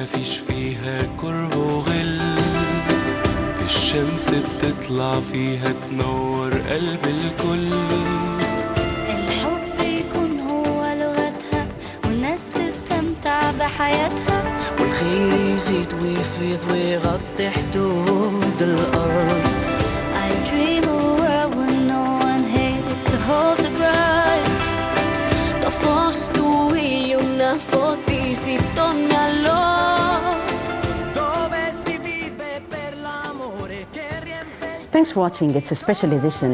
مفيش فيها كره وغل، الشمس بتطلع فيها تنور قلب الكل. الحب يكون هو لغتها والناس تستمتع بحياتها، والخير يزيد ويفيض ويغطي حدود الأرض. I dream a world where no one hates to hold the grudge. Da fast du io una fotisi torna allora. Dove si vive per l'amore che riempie. Thanks for watching. It's a special edition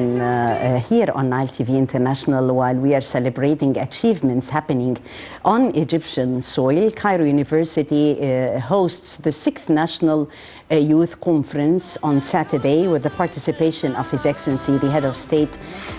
here on Nile TV International while we are celebrating achievements happening on Egyptian soil. Cairo University hosts the 6th National Youth Conference on Saturday with the participation of His Excellency, the Head of State,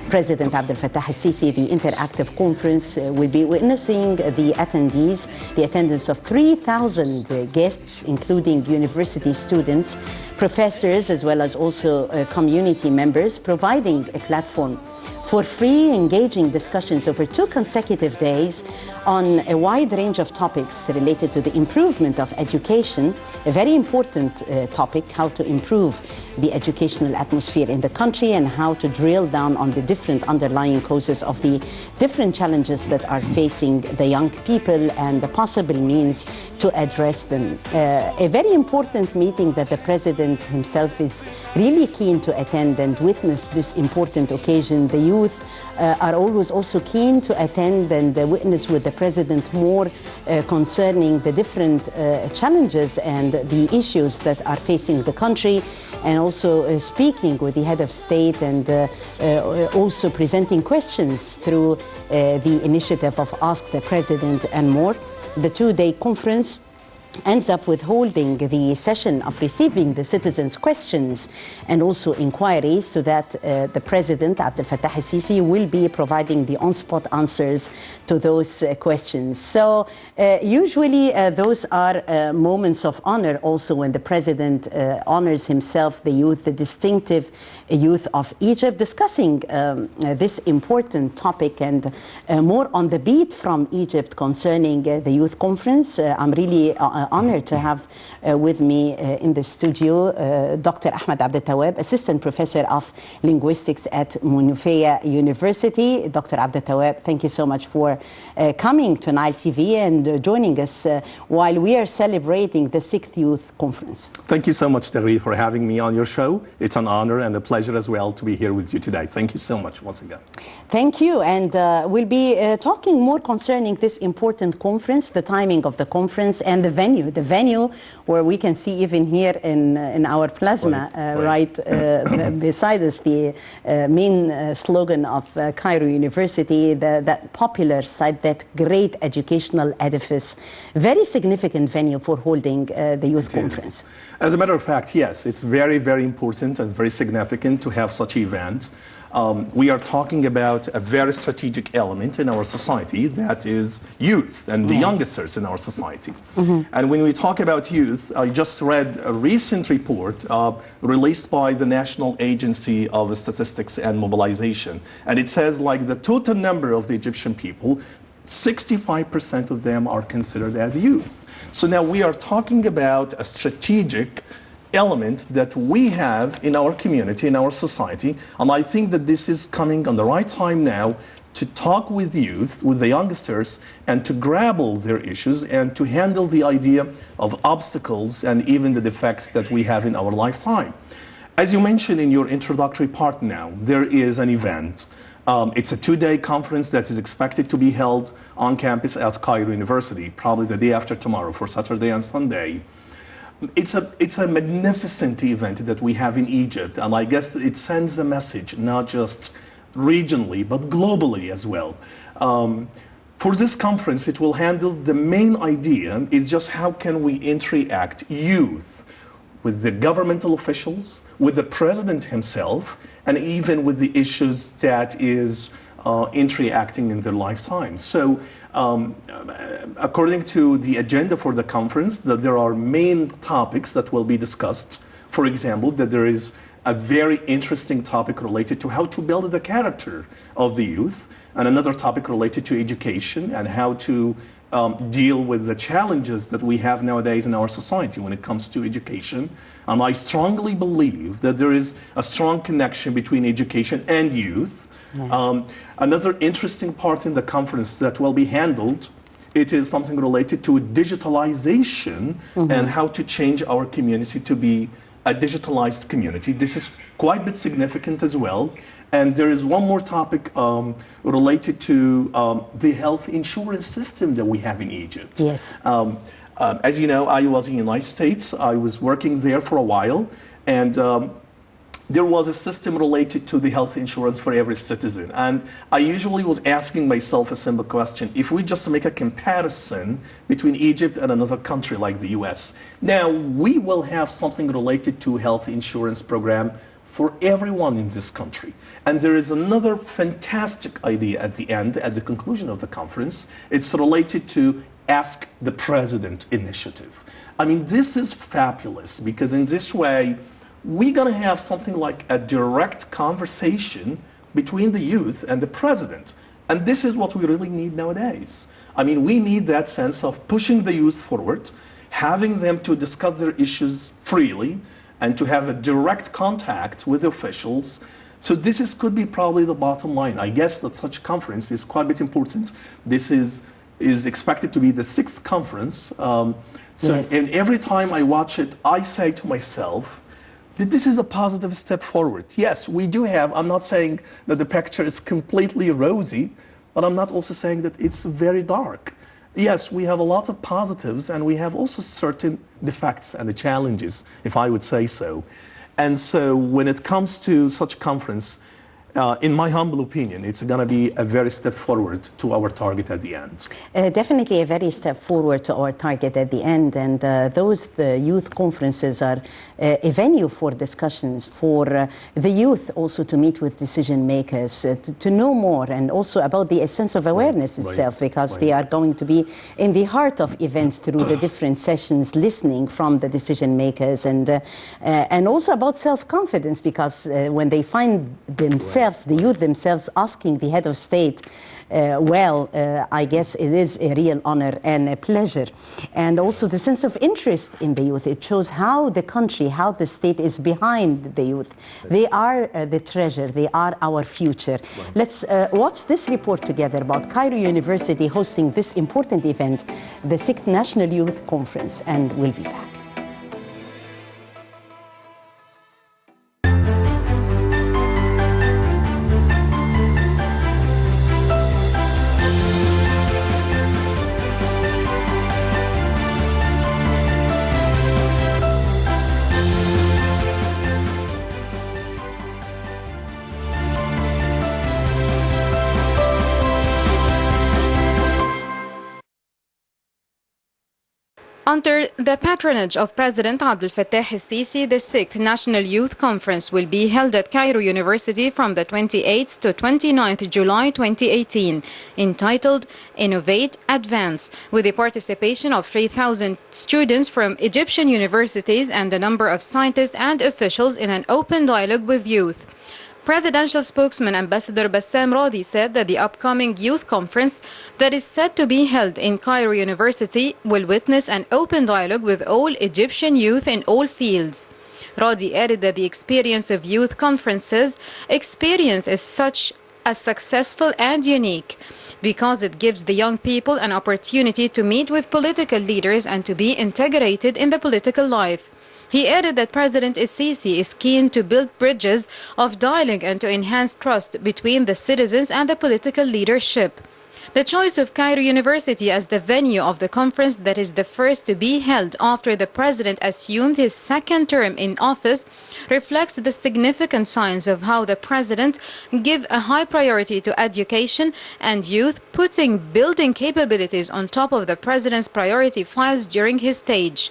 President Abdel Fattah al-Sisi. The interactive conference will be witnessing the attendees, the attendance of 3,000 guests, including university students, professors, as well as also community members, providing a platform for free, engaging discussions over 2 consecutive days on a wide range of topics related to the improvement of education, a very important topic, how to improve the educational atmosphere in the country and how to drill down on the different underlying causes of the different challenges that are facing the young people and the possible means to address them. A very important meeting that the President himself is really keen to attend and witness this important occasion. The youth are always also keen to attend and witness with the President more concerning the different challenges and the issues that are facing the country, and also speaking with the Head of State and also presenting questions through the initiative of Ask the President and more. The 2-day conference ends up with holding the session of receiving the citizens' questions and also inquiries, so that the President, Abdel Fattah al-Sisi, will be providing the on-spot answers to those questions. So usually those are moments of honor also when the President honors himself, the youth, the distinctive youth of Egypt, discussing this important topic and more on the beat from Egypt concerning the youth conference. I'm really honored to have with me in the studio Dr. Ahmad Abdel Tawwab, Assistant Professor of Linguistics at Munufeya University. Dr. Abdel Tawwab, thank you so much for coming to Nile TV and joining us while we are celebrating the 6th Youth Conference. Thank you so much, Terry, for having me on your show. It's an honor and a pleasure as well to be here with you today. Thank you so much once again. Thank you. And we'll be talking more concerning this important conference, the timing of the conference and the venue where we can see even here in our plasma, right beside us, the main slogan of Cairo University, that popular site, that great educational edifice, very significant venue for holding the youth conference. As a matter of fact, yes, it's very, very important and very significant to have such events. We are talking about a very strategic element in our society, that is youth and the youngsters in our society. And when we talk about youth, I just read a recent report released by the National Agency of Statistics and Mobilization. And it says, like, the total number of the Egyptian people, 65% of them are considered as youth. So now we are talking about a strategic element that we have in our community, in our society, and I think that this is coming on the right time now to talk with youth, with the youngsters, and to grapple their issues and to handle the idea of obstacles and even the defects that we have in our lifetime. As you mentioned in your introductory part now, there is an event. It's a 2-day conference that is expected to be held on campus at Cairo University, probably the day after tomorrow, for Saturday and Sunday. It's a magnificent event that we have in Egypt, and I guess it sends a message not just regionally but globally as well. For this conference, it will handle the main idea is just how can we interact youth with the governmental officials, with the president himself, and even with the issues that is interacting in their lifetime. So according to the agenda for the conference, that there are main topics that will be discussed. For example, that there is a very interesting topic related to how to build the character of the youth, and another topic related to education and how to deal with the challenges that we have nowadays in our society when it comes to education. I strongly believe that there is a strong connection between education and youth. Another interesting part in the conference that will be handled, it is something related to digitalization and how to change our community to be a digitalized community. This is quite a bit significant as well. And there is one more topic related to the health insurance system that we have in Egypt. Yes. As you know, I was in the United States. I was working there for a while. And there was a system related to the health insurance for every citizen. And I usually was asking myself a simple question. If we just make a comparison between Egypt and another country like the US, now we will have something related to health insurance program for everyone in this country. And there is another fantastic idea at the end, at the conclusion of the conference. It's related to Ask the President initiative. I mean, this is fabulous because in this way, we're going to have something like a direct conversation between the youth and the president. And this is what we really need nowadays. I mean, we need that sense of pushing the youth forward, having them to discuss their issues freely, and to have a direct contact with officials. So this could be probably the bottom line. I guess that such a conference is quite a bit important. This is expected to be the 6th conference. Yes. And every time I watch it, I say to myself, that this is a positive step forward. Yes, we do have, I'm not saying that the picture is completely rosy, but I'm not also saying that it's very dark. Yes, we have a lot of positives and we have also certain defects and the challenges, if I would say so. And so when it comes to such a conference, in my humble opinion, it's going to be a very step forward to our target at the end. Definitely a very step forward to our target at the end. And the youth conferences are a venue for discussions, for the youth also to meet with decision makers, to know more, and also about the sense of awareness itself, because they are going to be in the heart of events through the different sessions, listening from the decision makers, and also about self-confidence, because when they find themselves, the youth themselves, asking the head of state, I guess it is a real honor and a pleasure. And also the sense of interest in the youth. It shows how the country, how the state is behind the youth. They are the treasure. They are our future. Let's watch this report together about Cairo University hosting this important event, the 6th National Youth Conference, and we'll be back. Under the patronage of President Abdel Sisi, the 6th National Youth Conference will be held at Cairo University from the 28th to 29th July 2018, entitled Innovate, Advance, with the participation of 3,000 students from Egyptian universities and a number of scientists and officials in an open dialogue with youth. Presidential spokesman Ambassador Bassam Radi said that the upcoming youth conference that is set to be held in Cairo University will witness an open dialogue with all Egyptian youth in all fields. Radi added that the experience of youth conferences is such as successful and unique because it gives the young people an opportunity to meet with political leaders and to be integrated in the political life. He added that President Sisi is keen to build bridges of dialogue and to enhance trust between the citizens and the political leadership. The choice of Cairo University as the venue of the conference that is the first to be held after the president assumed his 2nd term in office reflects the significant signs of how the president give a high priority to education and youth, putting building capabilities on top of the president's priority files during his stage.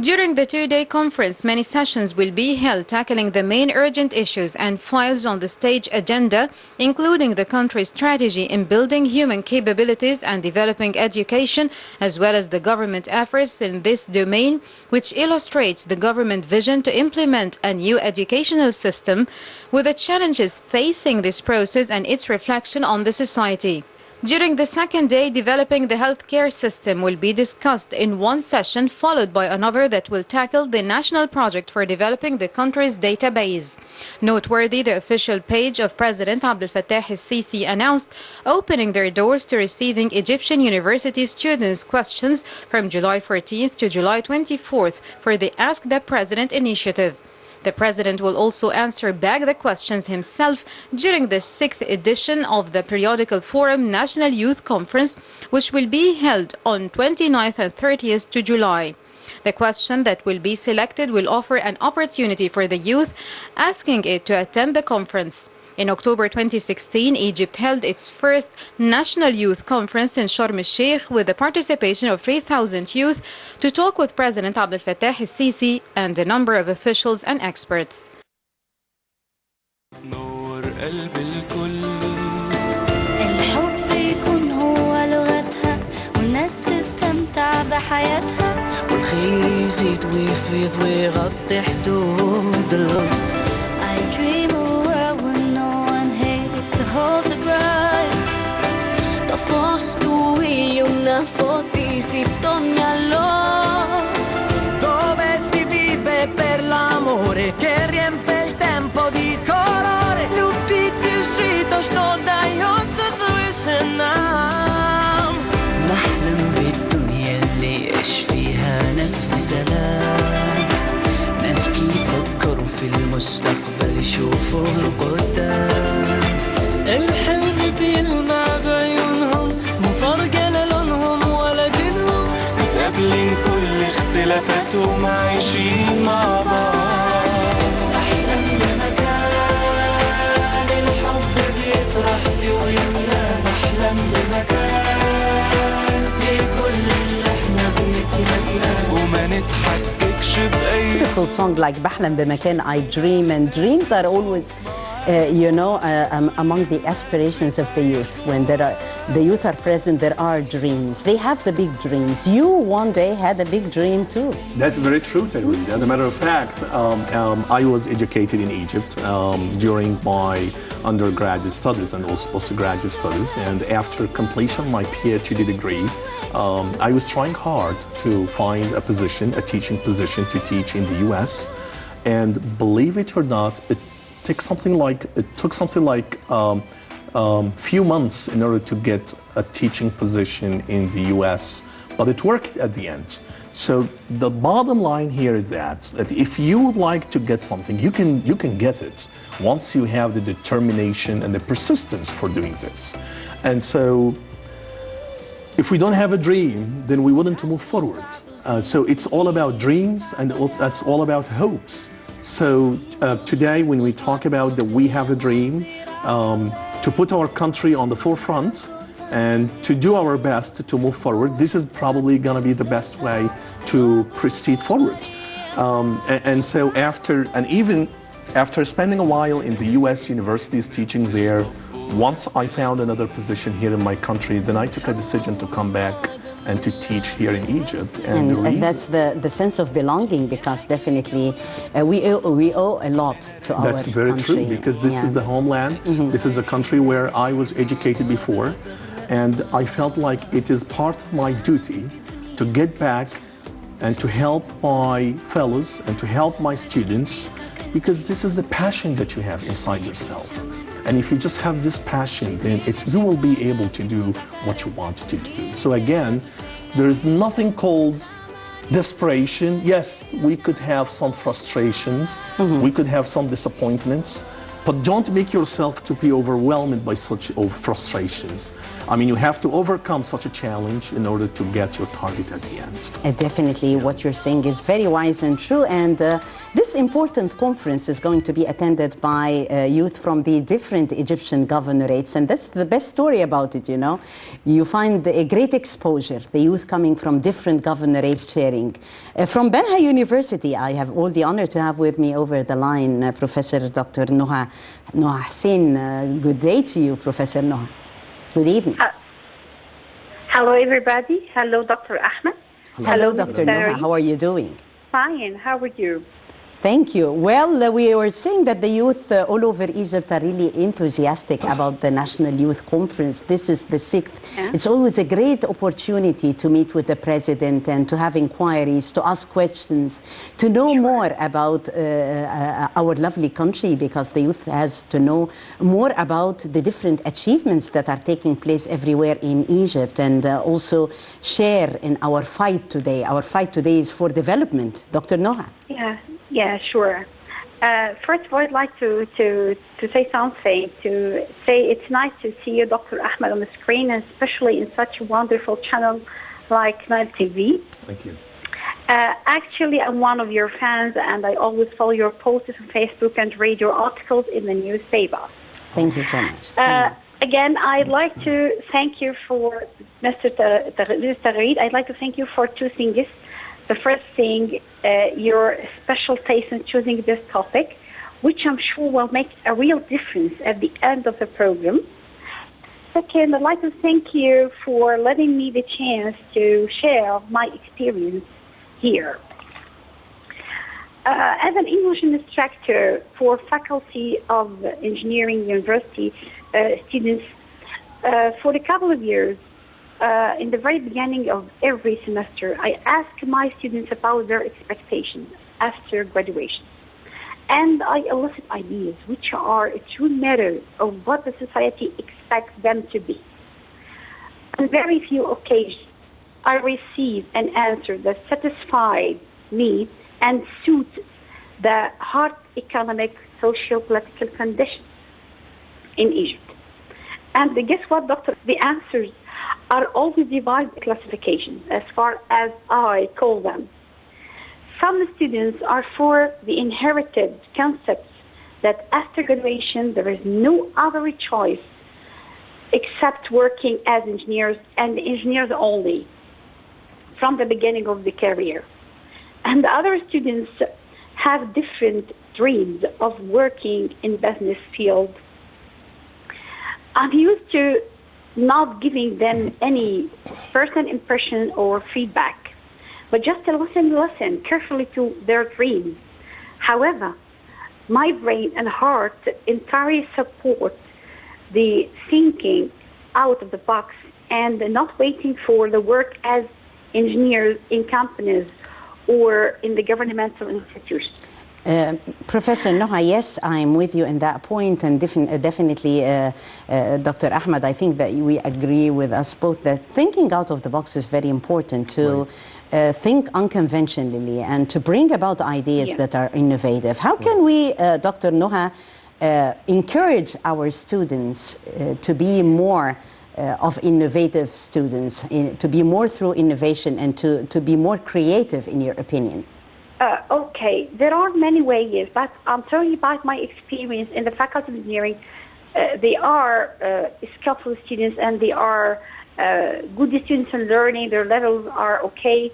During the 2-day conference, many sessions will be held tackling the main urgent issues and files on the stage agenda, including the country's strategy in building human capabilities and developing education, as well as the government efforts in this domain, which illustrates the government vision to implement a new educational system with the challenges facing this process and its reflection on the society. During the second day, developing the healthcare system will be discussed in one session, followed by another that will tackle the national project for developing the country's database. Noteworthy, the official page of President Abdel Sharaf announced opening their doors to receiving Egyptian university students' questions from July 14th to July 24th for the Ask the President initiative. The President will also answer back the questions himself during the 6th edition of the periodical forum National Youth Conference, which will be held on 29th and 30th to July. The question that will be selected will offer an opportunity for the youth asking it to attend the conference. In October 2016, Egypt held its first National Youth Conference in Sharm el-Sheikh with the participation of 3,000 youth to talk with President Abdel Sharaf and a number of officials and experts. الحب يكون هو لغتها والناس تستمتع بحياتها والخير يزيد ويفيض ويغطي حدود الأرض. I dream a world where no one hates to hold the bright. Da fasto io una fotisi torna allora dove si vive per l'amore che riempie il tempo di colore. любить и жить то, что дается свыше нам. نحلم بالدنيا اللي يعيش فيها ناس في سلام، ناس يفكروا في المستقبل يشوفوا القدام. الحلم بيلمع بعيونهم مو فارقة لونهم ولا دينهم، بس قابلين كل اختلافاتهم عايشين مع بعض. أحلم بمكان الحب بيطرح في ويمنا، نحلم بمكان في كل اللي احنا بنتمناه وما نتحككش بأي Beautiful song like بحلم بمكان, I dream, and dreams are always among the aspirations of the youth. When the youth are present, there are dreams. They have the big dreams. You one day had a big dream too. That's very true, Tawwab. As a matter of fact, I was educated in Egypt during my undergraduate studies and also postgraduate studies. And after completion of my PhD degree, I was trying hard to find a position, a teaching position to teach in the US. And believe it or not, it took something like few months in order to get a teaching position in the US, but it worked at the end. So the bottom line here is that if you would like to get something, you can get it once you have the determination and the persistence for doing this. And so if we don't have a dream, then we wouldn't move forward. So it's all about dreams, and it's all about hopes. So today, when we talk about that we have a dream, to put our country on the forefront and to do our best to move forward, this is probably going to be the best way to proceed forward. And so even after spending a while in the US universities teaching there, once I found another position here in my country, then I took a decision to come back and to teach here in Egypt. And that's the sense of belonging, because definitely we owe a lot to our country. That's very true, because this is the homeland. Mm-hmm. This is a country where I was educated before, and I felt like it is part of my duty to get back and to help my fellows and to help my students, because this is the passion that you have inside yourself. And if you just have this passion, then you will be able to do what you want to do. So again, there is nothing called desperation. Yes, we could have some frustrations, we could have some disappointments, but don't make yourself to be overwhelmed by such frustrations. I mean, you have to overcome such a challenge in order to get your target at the end. Definitely, what you're saying is very wise and true. And this important conference is going to be attended by youth from the different Egyptian governorates. And that's the best story about it, you know. You find a great exposure, the youth coming from different governorates sharing. From Benha University, I have all the honor to have with me over the line Professor Dr. Noha Hussein. Good day to you, Professor Noha. Good evening. Hello, everybody. Hello, Dr. Ahmed. Hello, Dr. Noha. How are you doing? Fine. How are you? Thank you. Well, we were saying that the youth all over Egypt are really enthusiastic about the National Youth Conference. This is the 6th. Yeah. It's always a great opportunity to meet with the president and to have inquiries, to ask questions, to know more about our lovely country, because the youth has to know more about the different achievements that are taking place everywhere in Egypt, and also share in our fight today. Our fight today is for development. Dr. Noha. Yeah, sure. First of all, I'd like to say something, to say it's nice to see you, Dr. Ahmad, on the screen, and especially in such a wonderful channel like Nile TV. Thank you. Actually, I'm one of your fans, and I always follow your posts on Facebook and read your articles in the newspaper. Thank you so much. Again, I'd like to thank you for, Mr. Tagreed, I'd like to thank you for two things. The first thing, your special taste in choosing this topic, which I'm sure will make a real difference at the end of the program. Second, I'd like to thank you for letting me the chance to share my experience here. As an English instructor for Faculty of Engineering University students, for a couple of years, in the very beginning of every semester, I ask my students about their expectations after graduation. And I elicit ideas which are a true matter of what the society expects them to be. On very few occasions, I receive an answer that satisfies me and suits the hard economic, socio-political conditions in Egypt. And guess what, Doctor? The answers are always divided by classifications, as far as I call them. Some students are for the inherited concepts that after graduation there is no other choice except working as engineers, and engineers only, from the beginning of the career. And other students have different dreams of working in business field. I'm used to not giving them any personal impression or feedback, but just to listen carefully to their dreams. However, my brain and heart entirely support the thinking out of the box and not waiting for the work as engineers in companies or in the governmental institutions. Professor Noha, yes, I'm with you in that point, and definitely, Dr. Ahmad, I think that we agree with us both that thinking out of the box is very important, to think unconventionally and to bring about ideas that are innovative. How can we, Dr. Noha, encourage our students to be more of innovative students, to be more through innovation and to be more creative, in your opinion? Okay, there are many ways, but I'm telling you about my experience in the Faculty of Engineering. They are skillful students, and they are good students in learning. Their levels are okay,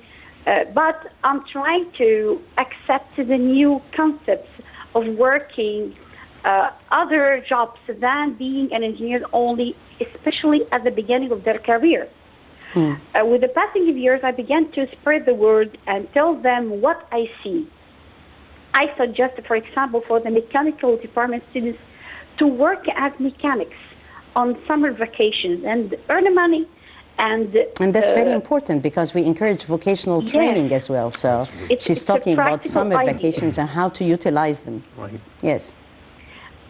but I'm trying to accept the new concepts of working other jobs than being an engineer only, especially at the beginning of their career. With the passing of years, I began to spread the word and tell them what I see. I suggest, for example, for the mechanical department students to work as mechanics on summer vacations and earn money. And that's very important, because we encourage vocational training as well. So she's talking about summer vacations and how to utilize them. Right. Yes.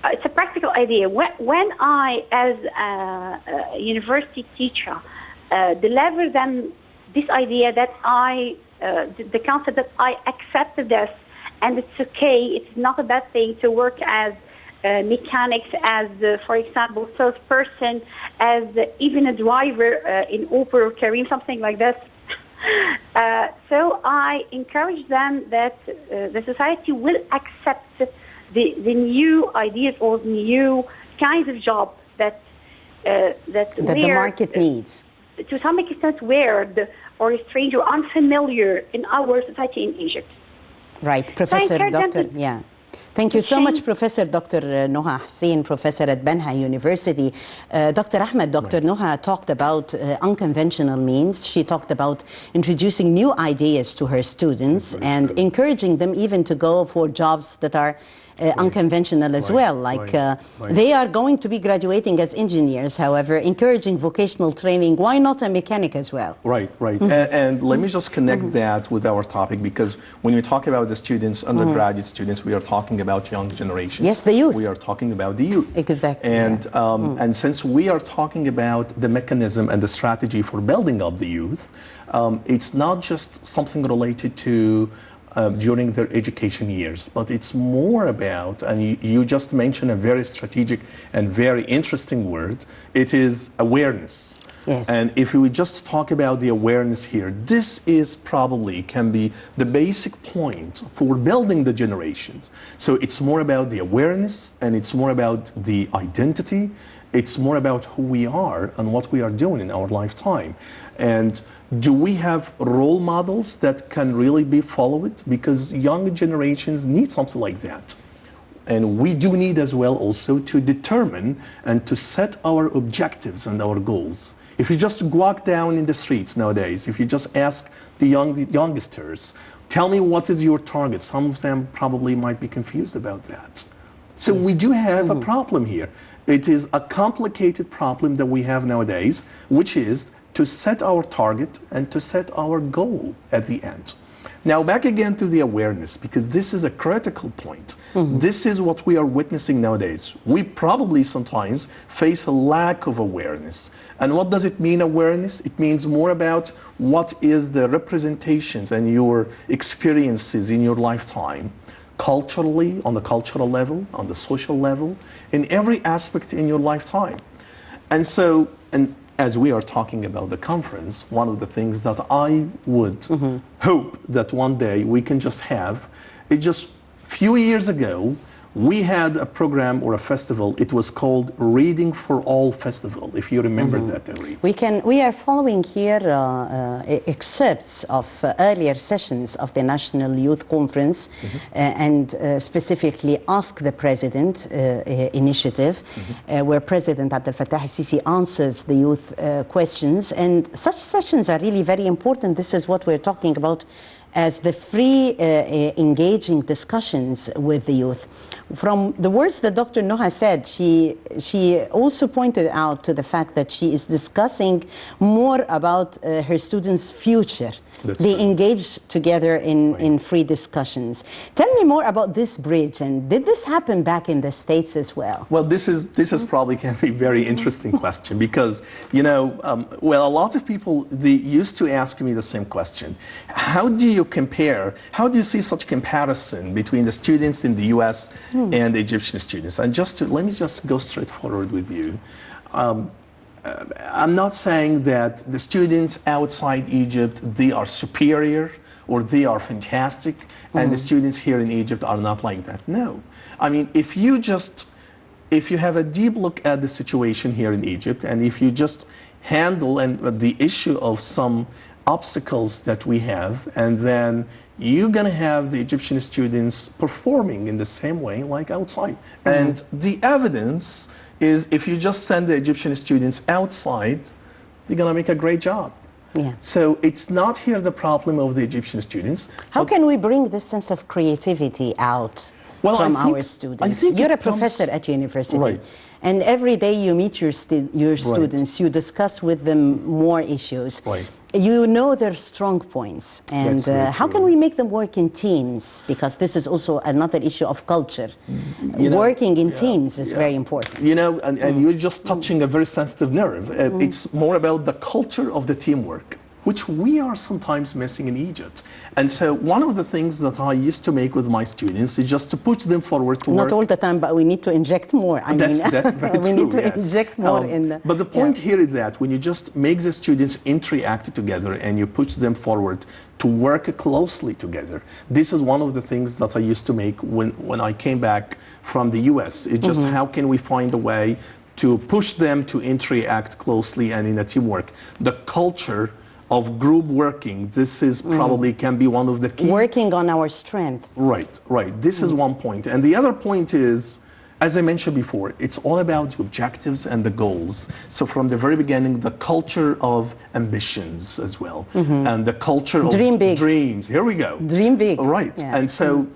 It's a practical idea. When I, as a university teacher, deliver them this idea that the concept that I accepted this, and it's okay, it's not a bad thing to work as mechanics, as, for example, salesperson, as even a driver in Uber or Kareem, something like this. So I encourage them that the society will accept the new ideas or new kinds of jobs that the market needs. To some extent weird or strange or unfamiliar in our society in Egypt. Right, Professor, Doctor, Thank you It's so shame- much, Professor Dr. Noha Hussein, professor at Banha University. Dr. Ahmed, Dr. Noha talked about unconventional means. She talked about introducing new ideas to her students and encouraging them even to go for jobs that are unconventional as well. Like they are going to be graduating as engineers, however, encouraging vocational training. Why not a mechanic as well? Right. And let me just connect that with our topic, because when we talk about the students, undergraduate students, we are talking about young generations. Yes, the youth. We are talking about the youth. Exactly. And since we are talking about the mechanism and the strategy for building up the youth, it's not just something related to during their education years, but it's more about, and you just mentioned a very strategic and very interesting word, it is awareness. Yes. And if we just talk about the awareness here, this is probably can be the basic point for building the generations. So it's more about the awareness, and it's more about the identity. It's more about who we are and what we are doing in our lifetime. And do we have role models that can really be followed? Because young generations need something like that. And we do need as well also to determine and to set our objectives and our goals. If you just walk down in the streets nowadays, if you just ask the youngsters, tell me what is your target, some of them probably might be confused about that. So we do have a problem here. It is a complicated problem that we have nowadays, which is to set our target and to set our goal at the end. Now back again to the awareness, because this is a critical point. This is what we are witnessing nowadays. We probably sometimes face a lack of awareness. And what does it mean, awareness? It means more about what is the representations and your experiences in your lifetime, culturally, on the cultural level, on the social level, in every aspect in your lifetime. And so, and as we are talking about the conference, one of the things that I would hope that one day we can just have, it just few years ago, we had a program or a festival. It was called Reading for All Festival, if you remember that, Elite. We are following here excerpts of earlier sessions of the National Youth Conference and specifically Ask the President initiative, where President Abdel Fattah al-Sisi answers the youth questions. And such sessions are really very important. This is what we're talking about as the free engaging discussions with the youth. From the words that Dr. Noha said, she also pointed out to the fact that she is discussing more about her students' future. They engage together in free discussions. Tell me more about this bridge, and did this happen back in the States as well? Well, this is probably can be a very interesting question, because, you know, well, a lot of people, they used to ask me the same question. How do you compare, how do you see such comparison between the students in the US and the Egyptian students? And let me just go straight forward with you. I'm not saying that the students outside Egypt, they are superior or they are fantastic, and the students here in Egypt are not like that. No. I mean, if you have a deep look at the situation here in Egypt, and if you just handle the issue of some obstacles that we have, and then you're going to have the Egyptian students performing in the same way like outside. And the evidence is, if you just send the Egyptian students outside, they're going to make a great job. Yeah. So it's not here the problem of the Egyptian students. How can we bring this sense of creativity out from our students? You're a professor at university. Right. And every day you meet your students, you discuss with them more issues. Right. You know their strong points. And how can we make them work in teams? Because this is also another issue of culture. Working in teams is very important. You know, and you're just touching a very sensitive nerve. It's more about the culture of the teamwork, which we are sometimes missing in Egypt. And so one of the things that I used to make with my students is just to push them forward to work. Not all the time, but we need to inject more. That's very we true, need to inject more in the... But the point here is that when you just make the students interact together and you push them forward to work closely together, this is one of the things that I used to make when I came back from the US. It's just how can we find a way to push them to interact closely and in a teamwork. The culture of group working. This is probably can be one of the key. Working on our strength. Right, right. This is one point. And the other point is, as I mentioned before, it's all about the objectives and the goals. So from the very beginning, the culture of ambitions as well. And the culture of Dream big. dreams. Here we go. Dream big. Right. Yeah. And so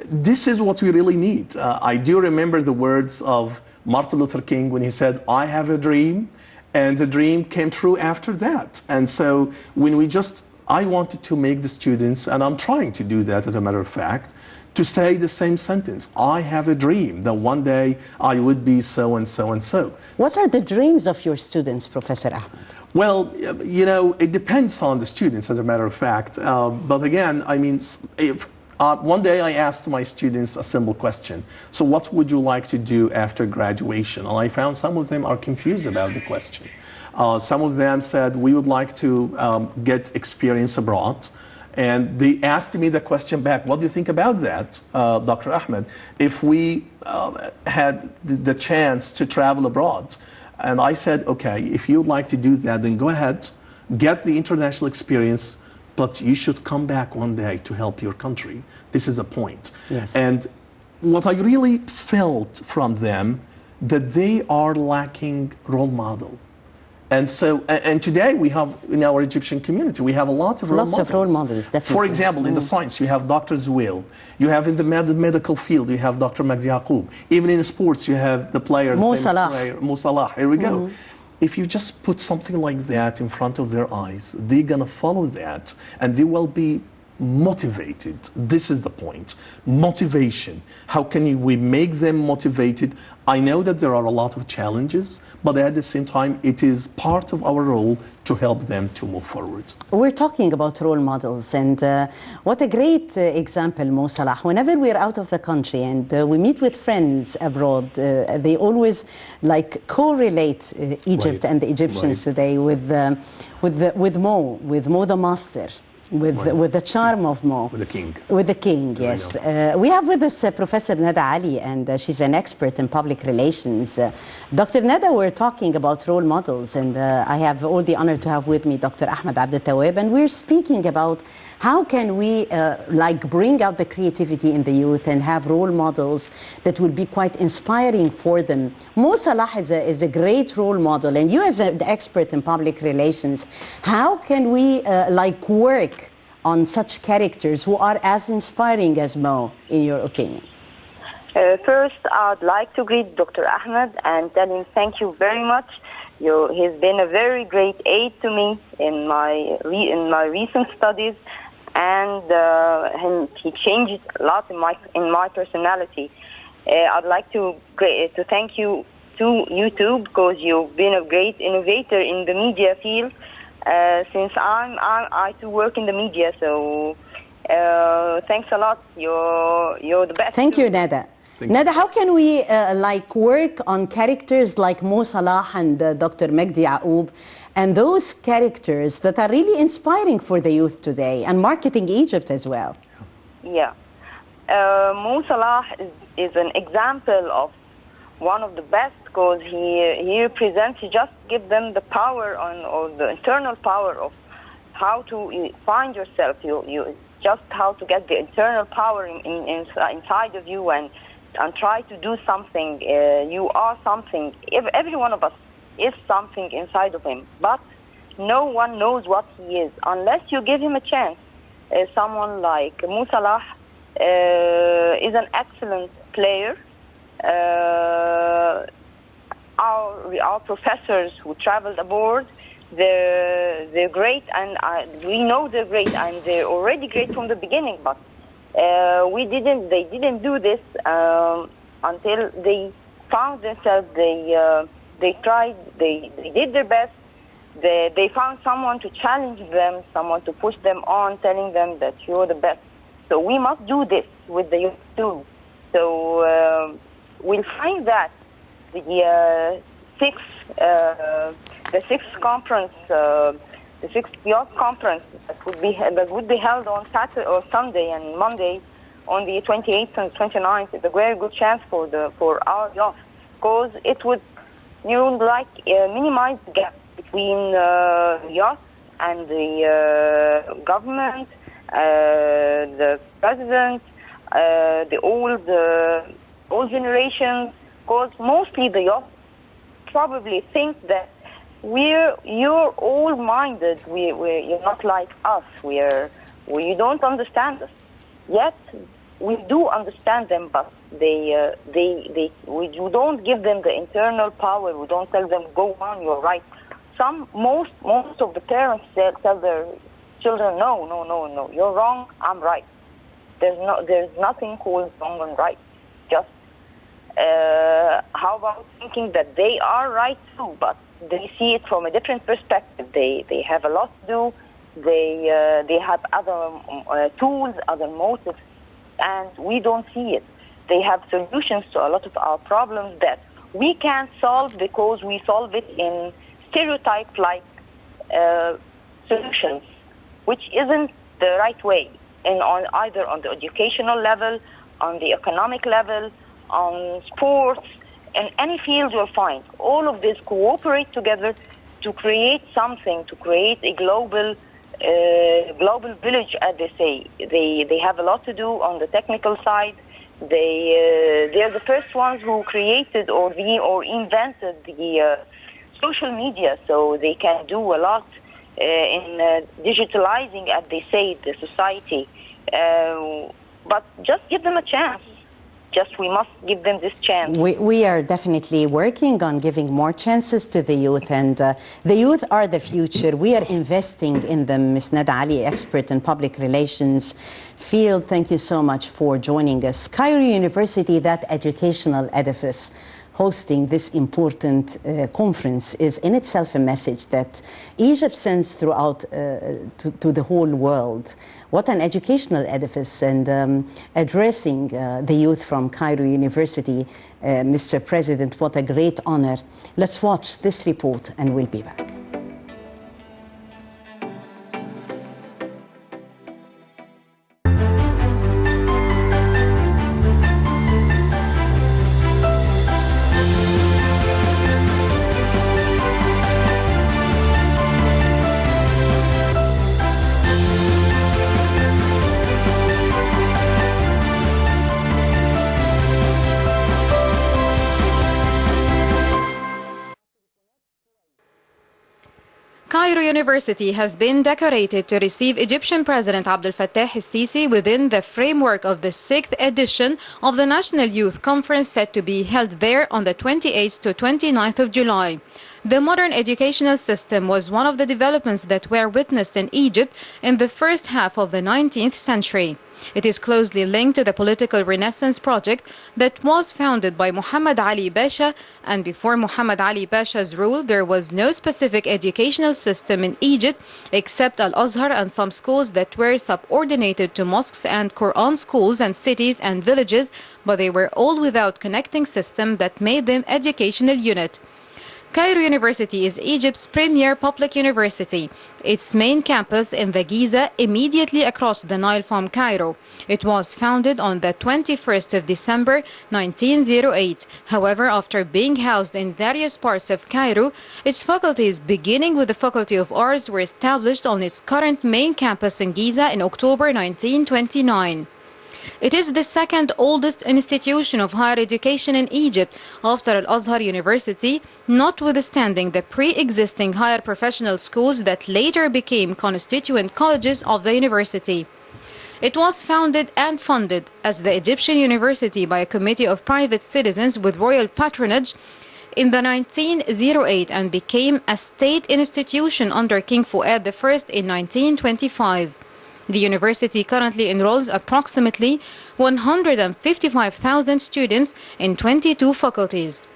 this is what we really need. I do remember the words of Martin Luther King when he said, I have a dream. And the dream came true after that. And so when I wanted to make the students, and I'm trying to do that as a matter of fact, to say the same sentence. I have a dream that one day I would be so and so and so. What are the dreams of your students, Professor Ahmad? Well, you know, it depends on the students as a matter of fact. But again, I mean, if one day I asked my students a simple question. So what would you like to do after graduation? And I found some of them are confused about the question. Some of them said, we would like to get experience abroad. And they asked me the question back, what do you think about that, Dr. Ahmed, if we had the chance to travel abroad? And I said, okay, if you'd like to do that, then go ahead, get the international experience, but you should come back one day to help your country. This is a point. Yes. And what I really felt from them, that they are lacking role model. And so, and today we have, in our Egyptian community, we have a lot of role models. Lots of role models, definitely. For example, in the science, you have Dr. Zuhail. You have in the medical field, you have Dr. Magdi Yaqub. Even in sports, you have the player, Mo famous Salah. player, Mo Salah. Here we go. If you just put something like that in front of their eyes, they're going to follow that, and they will be motivated. This is the point. Motivation. How can we make them motivated? I know that there are a lot of challenges, but at the same time, it is part of our role to help them to move forward. We're talking about role models, and what a great example, Mo Salah. Whenever we're out of the country and we meet with friends abroad, they always like correlate Egypt and the Egyptians today with Mo the master. With the charm of Mo. With the king. With the king, yes. We have with us Professor Nada Ali, and she's an expert in public relations. Dr. Nada, we're talking about role models, and I have all the honor to have with me Dr. Ahmad Abdel Tawwab, and we're speaking about how can we like bring out the creativity in the youth and have role models that will be quite inspiring for them. Mo Salah is a great role model, and you as an expert in public relations, how can we like work on such characters who are as inspiring as Mo, in your opinion? First, I'd like to greet Dr. Ahmed and tell him thank you very much. He's been a very great aid to me in my recent studies, and he changed a lot in my personality. I'd like to thank you to YouTube, because you've been a great innovator in the media field. Since I too work in the media, so thanks a lot. You're the best. Thank you, Nada. Nada, how can we like work on characters like Mo Salah and Dr. Magdi Yaqub, and those characters that are really inspiring for the youth today and marketing Egypt as well? Yeah, Mo Salah is an example of one of the best, because he represents, he just gives them the power or the internal power of how to find yourself. You just how to get the internal power inside of you and try to do something. You are something. Every one of us is something inside of him, but no one knows what he is unless you give him a chance. Someone like Mo Salah is an excellent player. Our professors who traveled abroad, they're great, and we know they're great, and they're already great from the beginning. But they didn't do this until they found themselves. They tried. They did their best. They found someone to challenge them, someone to push them on, telling them that you're the best. So we must do this with the youth too. So we'll find that the sixth conference, the sixth youth conference that would be held on Saturday or Sunday and Monday on the 28th and 29th is a very good chance for our youth, because it would minimize the gap between youth and the government, the president, the old generations, because mostly the young probably think that you're all-minded. You're not like us. You don't understand us. Yet we do understand them, but we don't give them the internal power. We don't tell them, go on, you're right. Most of the parents tell their children, no, you're wrong, I'm right. There's nothing called wrong and right. Just how about thinking that they are right too, but they see it from a different perspective. They have a lot to do. They have other tools, other motives, and we don't see it. They have solutions to a lot of our problems that we can't solve because we solve it in stereotype-like solutions, which isn't the right way. And either on the educational level, on the economic level, on sports, in any field you'll find. All of this cooperate together to create something, to create a global village, as they say. They have a lot to do on the technical side. They're the first ones who created or invented the social media, so they can do a lot in digitalizing, as they say, the society. But just give them a chance. We must give them this chance. We are definitely working on giving more chances to the youth, and the youth are the future. We are investing in them. Ms. Nada Ali, expert in public relations field, thank you so much for joining us. Cairo University, that educational edifice, hosting this important conference is in itself a message that Egypt sends throughout to the whole world. What an educational edifice, and addressing the youth from Cairo University, Mr. President, what a great honor. Let's watch this report and we'll be back. Cairo University has been decorated to receive Egyptian President Abdel Sisi within the framework of the 6th edition of the National Youth Conference set to be held there on the 28th to 29th of July. The modern educational system was one of the developments that were witnessed in Egypt in the first half of the 19th century. It is closely linked to the political renaissance project that was founded by Muhammad Ali Pasha, and before Muhammad Ali Pasha's rule there was no specific educational system in Egypt except Al-Azhar and some schools that were subordinated to mosques and Quran schools and cities and villages, but they were all without connecting system that made them educational unit. Cairo University is Egypt's premier public university. Its main campus in the Giza, immediately across the Nile from Cairo. It was founded on the 21st of December 1908. However, after being housed in various parts of Cairo, its faculties, beginning with the Faculty of Arts, were established on its current main campus in Giza in October 1929. It is the second oldest institution of higher education in Egypt after Al-Azhar University, notwithstanding the pre-existing higher professional schools that later became constituent colleges of the university. It was founded and funded as the Egyptian University by a committee of private citizens with royal patronage in the 1908 and became a state institution under King Fuad I in 1925. The university currently enrolls approximately 155,000 students in 22 faculties.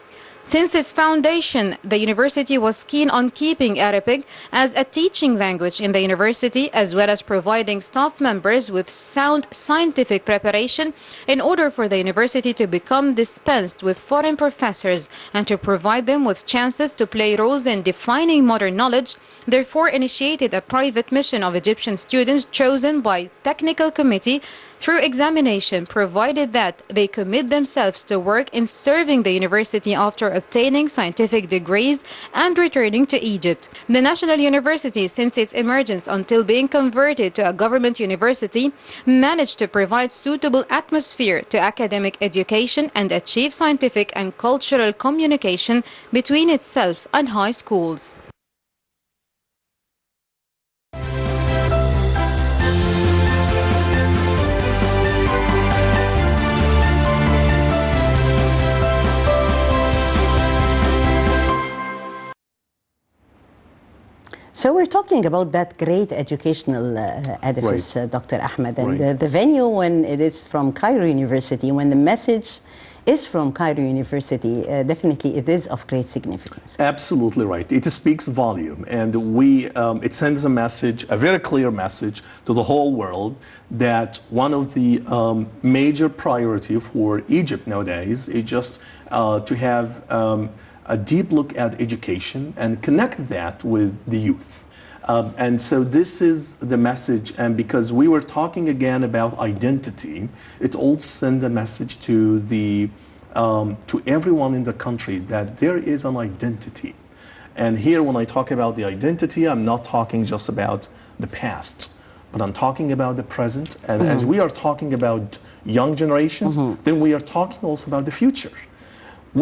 Since its foundation, the university was keen on keeping Arabic as a teaching language in the university, as well as providing staff members with sound scientific preparation in order for the university to become dispensed with foreign professors and to provide them with chances to play roles in defining modern knowledge. Therefore initiated a private mission of Egyptian students chosen by technical committee through examination, provided that they commit themselves to work in serving the university after obtaining scientific degrees and returning to Egypt. The National University, since its emergence until being converted to a government university, managed to provide suitable atmosphere to academic education and achieve scientific and cultural communication between itself and high schools. So we're talking about that great educational edifice, Right. Dr. Ahmed, and Right. the venue, when it is from Cairo University, when the message is from Cairo University, definitely it is of great significance. Absolutely right. It speaks volume, and it sends a message, a very clear message to the whole world that one of the major priority for Egypt nowadays is just to have a deep look at education and connect that with the youth. And so this is the message, and because we were talking again about identity, it also sends a message to to everyone in the country that there is an identity. And here when I talk about the identity, I'm not talking just about the past, but I'm talking about the present. And as we are talking about young generations, then we are talking also about the future.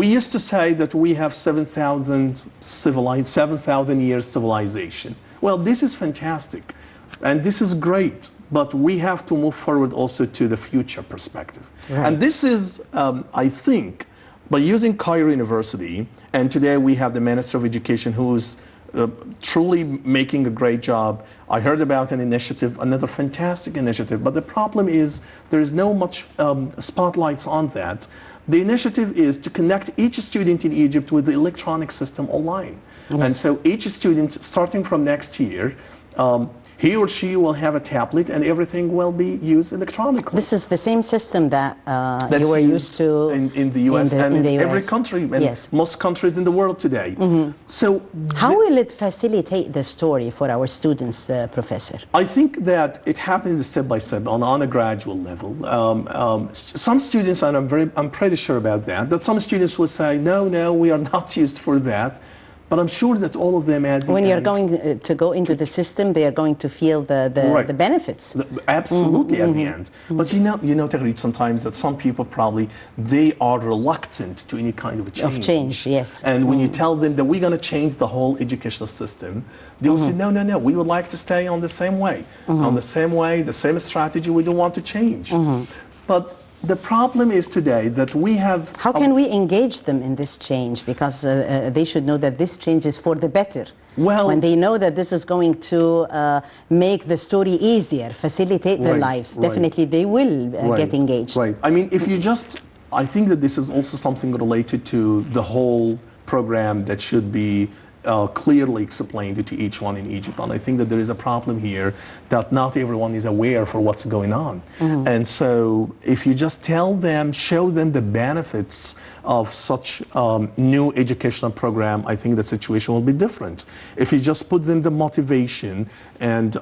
We used to say that we have 7,000 years civilization. Well, this is fantastic, and this is great, but we have to move forward also to the future perspective. Right. And this is, I think, by using Cairo University, and today we have the Minister of Education who's truly making a great job. I heard about an initiative, another fantastic initiative, but the problem is there is no much spotlights on that. The initiative is to connect each student in Egypt with the electronic system online. Yes. And so each student, starting from next year, he or she will have a tablet and everything will be used electronically. This is the same system that you were used to in the US and in every country, and yes. most countries in the world today. So how will it facilitate the story for our students, Professor? I think that it happens step by step on a gradual level. Some students, and I'm pretty sure about that some students will say, no, we are not used for that. But I'm sure that all of them at the when end, you're going to go into the system, they are going to feel Right. the benefits. Absolutely at the end. But you know, Tagreed, sometimes that some people probably, they are reluctant to any kind of change. Of change, yes. And when you tell them that we're going to change the whole educational system, they'll say, no, we would like to stay on the same way. On the same way, the same strategy, we don't want to change. But the problem is today that we have... How can we engage them in this change? Because they should know that this change is for the better. Well, when they know that this is going to make the story easier, facilitate their lives, definitely they will get engaged. Right. I mean, if you just... I think that this is also something related to the whole program that should be clearly explained to each one in Egypt. And I think that there is a problem here that not everyone is aware for what's going on. And so if you just tell them, show them the benefits of such new educational program, I think the situation will be different. If you just put them the motivation, and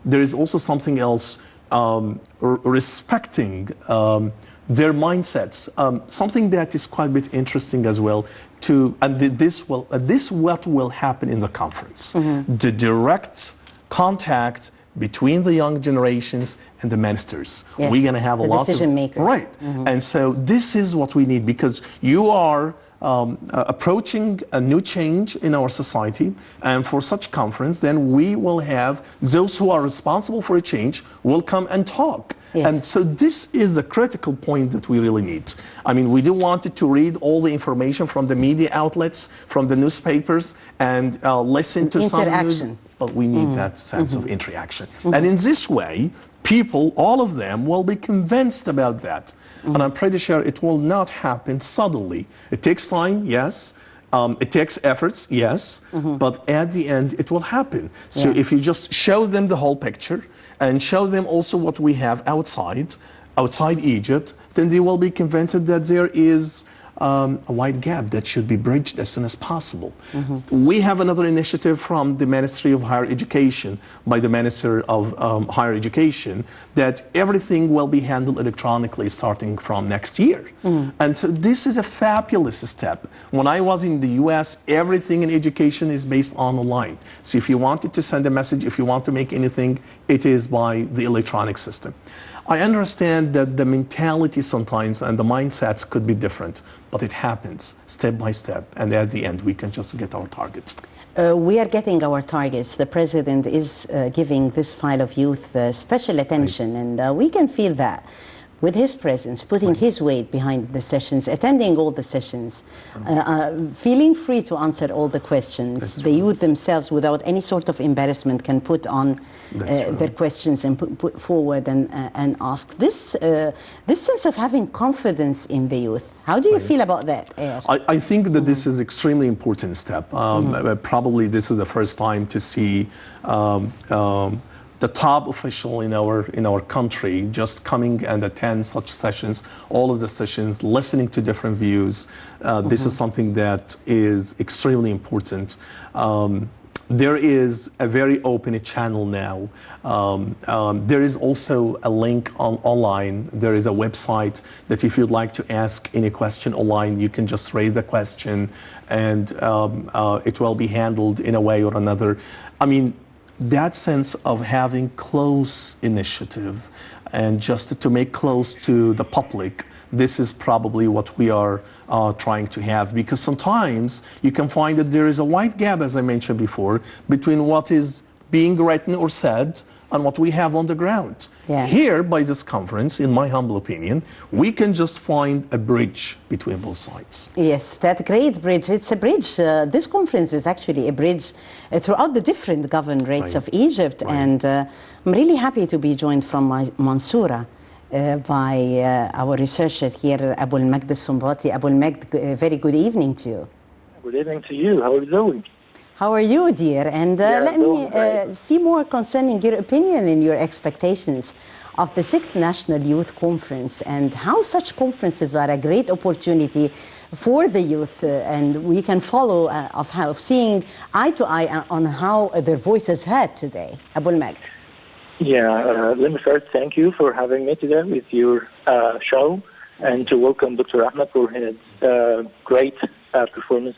there is also something else, respecting their mindsets, something that is quite a bit interesting as well. This what will happen in the conference. The direct contact between the young generations and the ministers. Yes, we're going to have a lot of decision makers. Right, and so this is what we need, because you are approaching a new change in our society, and for such conference, then we will have those who are responsible for a change will come and talk. Yes. And so this is the critical point that we really need. I mean, we don't want to read all the information from the media outlets, from the newspapers, and listen to some news, but we need that sense of interaction. And in this way, people, all of them, will be convinced about that. And I'm pretty sure it will not happen suddenly. It takes time, yes. It takes efforts, yes. But at the end, it will happen. So if you just show them the whole picture and show them also what we have outside Egypt, then they will be convinced that there is a wide gap that should be bridged as soon as possible. We have another initiative from the Ministry of Higher Education, by the Minister of Higher Education, that everything will be handled electronically starting from next year. And so this is a fabulous step. When I was in the US, everything in education is based on online. So if you wanted to send a message, if you want to make anything, it is by the electronic system. I understand that the mentality sometimes and the mindsets could be different, but it happens step by step, and at the end we can just get our targets. We are getting our targets. The President is giving this file of youth special attention, and we can feel that with his presence, putting his weight behind the sessions, attending all the sessions, feeling free to answer all the questions. The youth themselves, without any sort of embarrassment, can put on their questions and put forward and ask. This sense of having confidence in the youth, how do you feel about that, Air? I think that this is an extremely important step. Probably this is the first time to see the top official in our country just coming and attend such sessions, all of the sessions, listening to different views. This is something that is extremely important. There is a very open channel now. There is also a link online. There is a website that if you'd like to ask any question online, you can just raise the question and it will be handled in a way or another. I mean, that sense of having close initiative and just to make close to the public, this is probably what we are trying to have, because sometimes you can find that there is a wide gap, as I mentioned before, between what is being written or said and what we have on the ground. Here, by this conference, in my humble opinion, we can just find a bridge between both sides. Yes, that great bridge. It's a bridge. This conference is actually a bridge throughout the different governorates of Egypt. And I'm really happy to be joined from Mansoura by our researcher here, Abul Majd Sumbati. Abul Majd, very good evening to you. Good evening to you. How are you doing? How are you, dear? And let me see more concerning your opinion and your expectations of the 6th National Youth Conference and how such conferences are a great opportunity for the youth, and we can follow of seeing eye to eye on how their voices heard today. Abul Majd. Yeah, let me first thank you for having me today with your show, and to welcome Dr. Ahmad for his great performance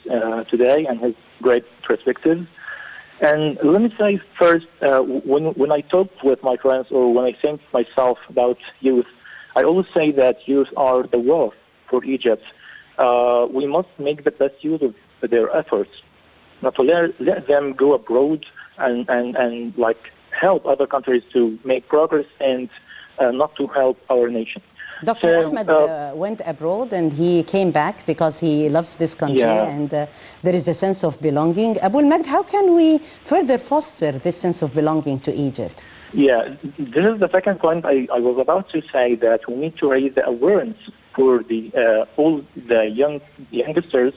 today and his great perspectives. And let me say first, when I talk with my friends or when I think myself about youth, I always say that youth are the wealth for Egypt. We must make the best use of their efforts, not to let them go abroad and like help other countries to make progress and not to help our nation. Dr. Ahmad went abroad and he came back because he loves this country and there is a sense of belonging. Abul Majd, how can we further foster this sense of belonging to Egypt? Yeah, this is the second point I was about to say, that we need to raise the awareness for the all the youngsters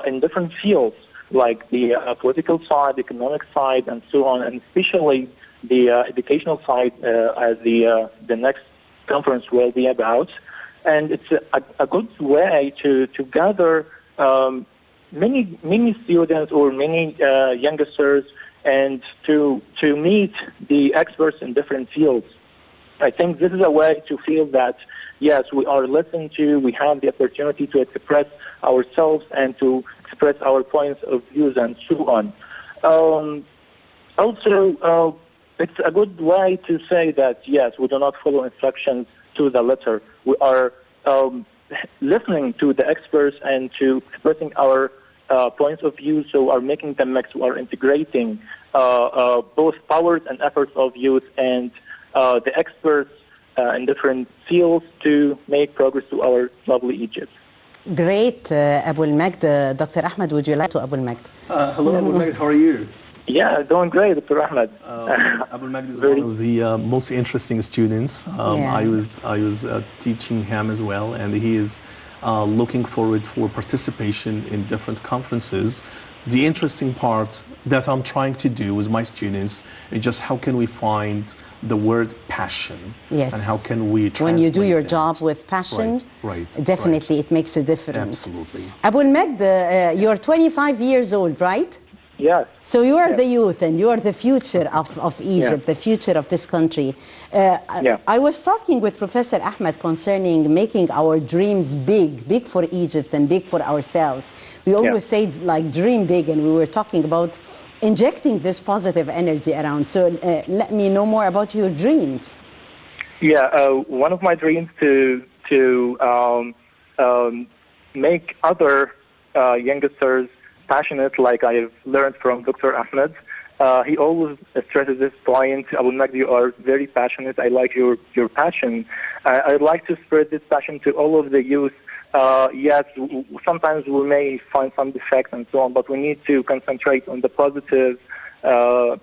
in different fields, like the political side, economic side, and so on, and especially the educational side, as the next conference will be about. And it's a good way to gather many students or many youngsters and to meet the experts in different fields. I think this is a way to feel that, yes, we are listened to, we have the opportunity to express ourselves and to express our points of views and so on. Also, it's a good way to say that, yes, we do not follow instructions to the letter. We are listening to the experts and to expressing our points of view, so are making the mix. We are integrating both powers and efforts of youth and the experts in different fields to make progress to our lovely Egypt. Great, Abul Majd. Dr. Ahmad, would you like to Abul Majd? Hello, Abul Majd. How are you? Yeah, doing great, Dr. Ahmad. Abul Majd is one of the most interesting students. I was teaching him as well, and he is looking forward for participation in different conferences. The interesting part that I'm trying to do with my students is just how can we find the word passion, yes, and how can we translate when you do your that. job with passion, right, definitely it makes a difference. Absolutely. Abul Majd, you're 25 years old, right? Yes. So you are the youth, and you are the future of Egypt, the future of this country. I was talking with Professor Ahmed concerning making our dreams big for Egypt and big for ourselves. We always say, like, dream big, and we were talking about injecting this positive energy around. So let me know more about your dreams. Yeah, one of my dreams to make other youngsters passionate, like I've learned from Dr. Ahmed. He always stresses this point. Abul Majd, you are very passionate. I like your passion. I'd like to spread this passion to all of the youth. Yes, sometimes we may find some defects and so on, but we need to concentrate on the positive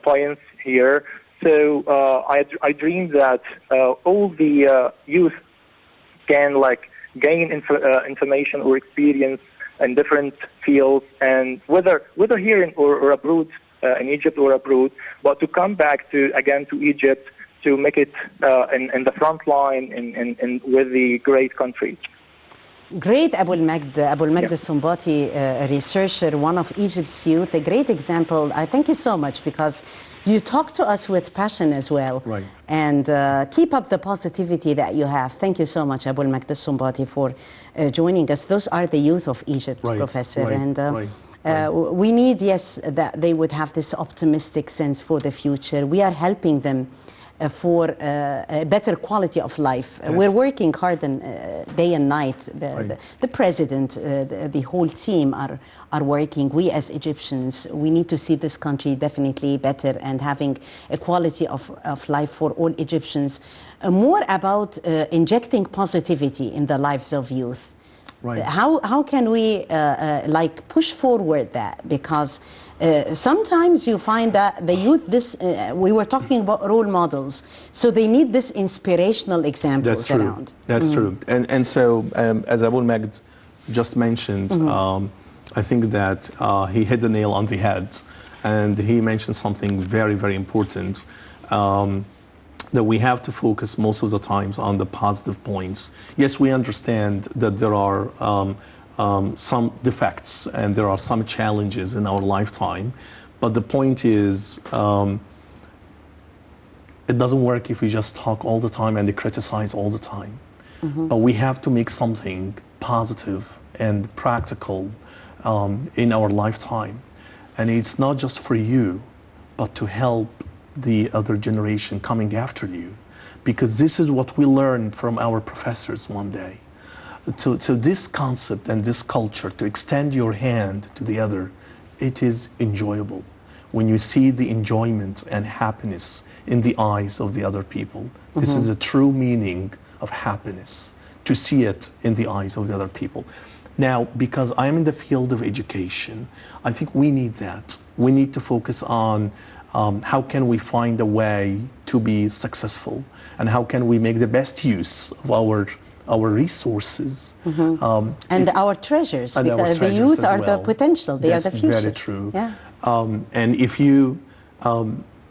points here. So I dream that all the youth can gain information or experience in different fields, and whether here or abroad, in Egypt or abroad, but to come back to Egypt to make it in the front line in with the great country. Great, Abul Majd Sumbati, a researcher, one of Egypt's youth, a great example. I thank you so much because you talk to us with passion as well. Right. And keep up the positivity that you have. Thank you so much, Abul Majd Sumbati, for joining us. Those are the youth of Egypt, Professor. And we need, yes, that they would have this optimistic sense for the future. We are helping them for a better quality of life. Yes. We're working hard day and night. The president, the whole team are working. We as Egyptians, we need to see this country definitely better and having a quality of life for all Egyptians. More about injecting positivity in the lives of youth. Right. How can we push forward that? Because sometimes you find that the youth, we were talking about role models, so they need this inspirational examples around. That's true. And so, as Abul Majd just mentioned, I think that he hit the nail on the head, and he mentioned something very, very important. That we have to focus most of the times on the positive points. Yes, we understand that there are some defects and there are some challenges in our lifetime, but the point is it doesn't work if we just talk all the time and criticize all the time. But we have to make something positive and practical in our lifetime. And it's not just for you, but to help the other generation coming after you, because this is what we learned from our professors one day. To this concept and this culture, to extend your hand to the other, it is enjoyable. When you see the enjoyment and happiness in the eyes of the other people, this is the true meaning of happiness, to see it in the eyes of the other people. Now, because I'm in the field of education, I think we need that. We need to focus on how can we find a way to be successful, and how can we make the best use of our resources and our treasures, because the youth are the potential, they are the future. That's very true. Yeah. And if you,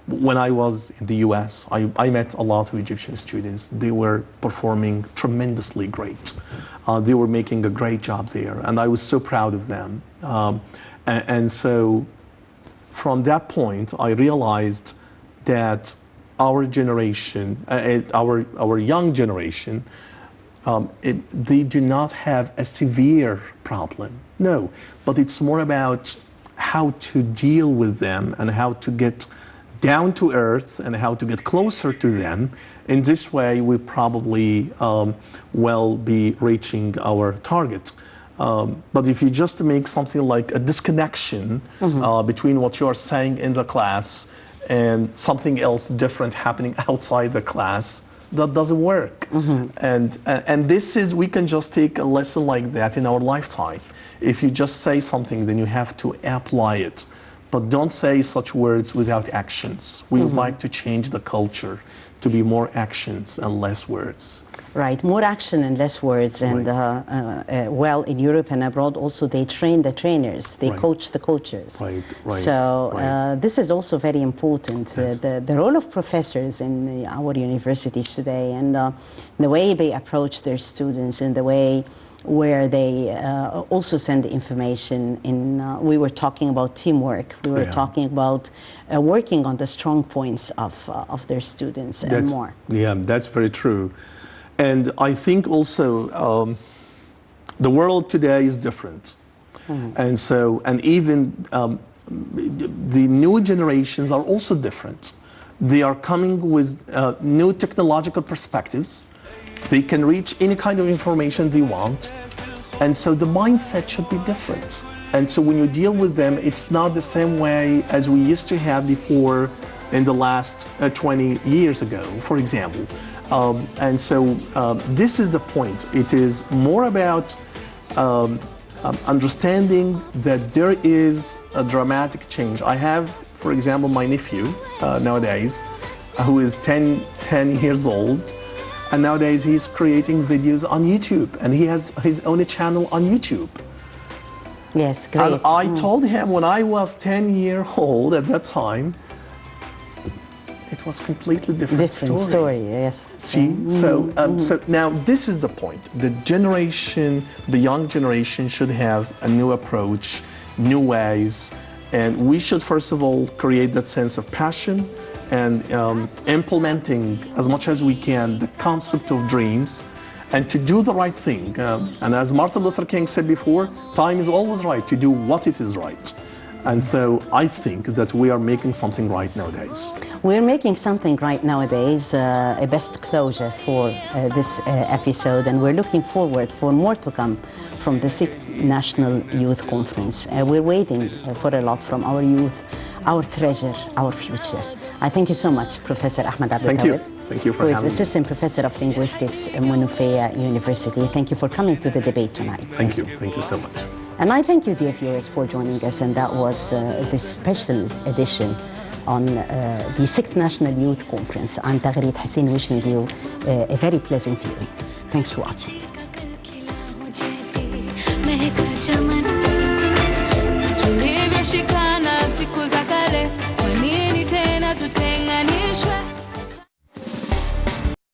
when I was in the US, I met a lot of Egyptian students. They were performing tremendously great. They were making a great job there, and I was so proud of them. And so from that point, I realized that our generation, our young generation, they do not have a severe problem. No, but it's more about how to deal with them and how to get down to earth and how to get closer to them. In this way, we probably will be reaching our target. But if you just make something like a disconnection between what you are saying in the class and something else different happening outside the class, that doesn't work. And this is, we can just take a lesson like that in our lifetime. If you just say something, then you have to apply it. But don't say such words without actions. We would like to change the culture to be more actions and less words. Right, more action and less words. And well, in Europe and abroad also they train the trainers, they coach the coaches. So this is also very important. Yes. The role of professors in our universities today, and the way they approach their students, and the way where they also send information. We were talking about teamwork. We were talking about working on the strong points of their students and more. Yeah, that's very true. And I think also the world today is different. And so, and even the new generations are also different. They are coming with new technological perspectives. They can reach any kind of information they want. And so the mindset should be different. And so when you deal with them, it's not the same way as we used to have before in the last 20 years ago, for example. And so this is the point. It is more about understanding that there is a dramatic change. I have, for example, my nephew nowadays, who is 10 years old, and nowadays he's creating videos on YouTube, and he has his own channel on YouTube. Yes, great. And I told him when I was 10 years old at that time, it was completely different story. Yes. See, so now this is the point. The young generation should have a new approach, new ways, and we should first of all create that sense of passion and implementing as much as we can the concept of dreams, and to do the right thing. And as Martin Luther King said before, time is always right to do what it is right. And so I think that we are making something right nowadays. We're making something right nowadays, a best closure for this episode, and we're looking forward for more to come from the 6th National Youth Conference. We're waiting for a lot from our youth, our treasure, our future. I thank you so much, Professor Ahmad Abdel Tawwab. Thank you for having me. Who is Assistant Professor of Linguistics at Munufia University. Thank you for coming to the debate tonight. Thank you so much. And I thank you, dear viewers, for joining us. And that was this special edition on the 6th National Youth Conference. I'm Tagreed Hassin, wishing you a very pleasant viewing. Thanks for watching.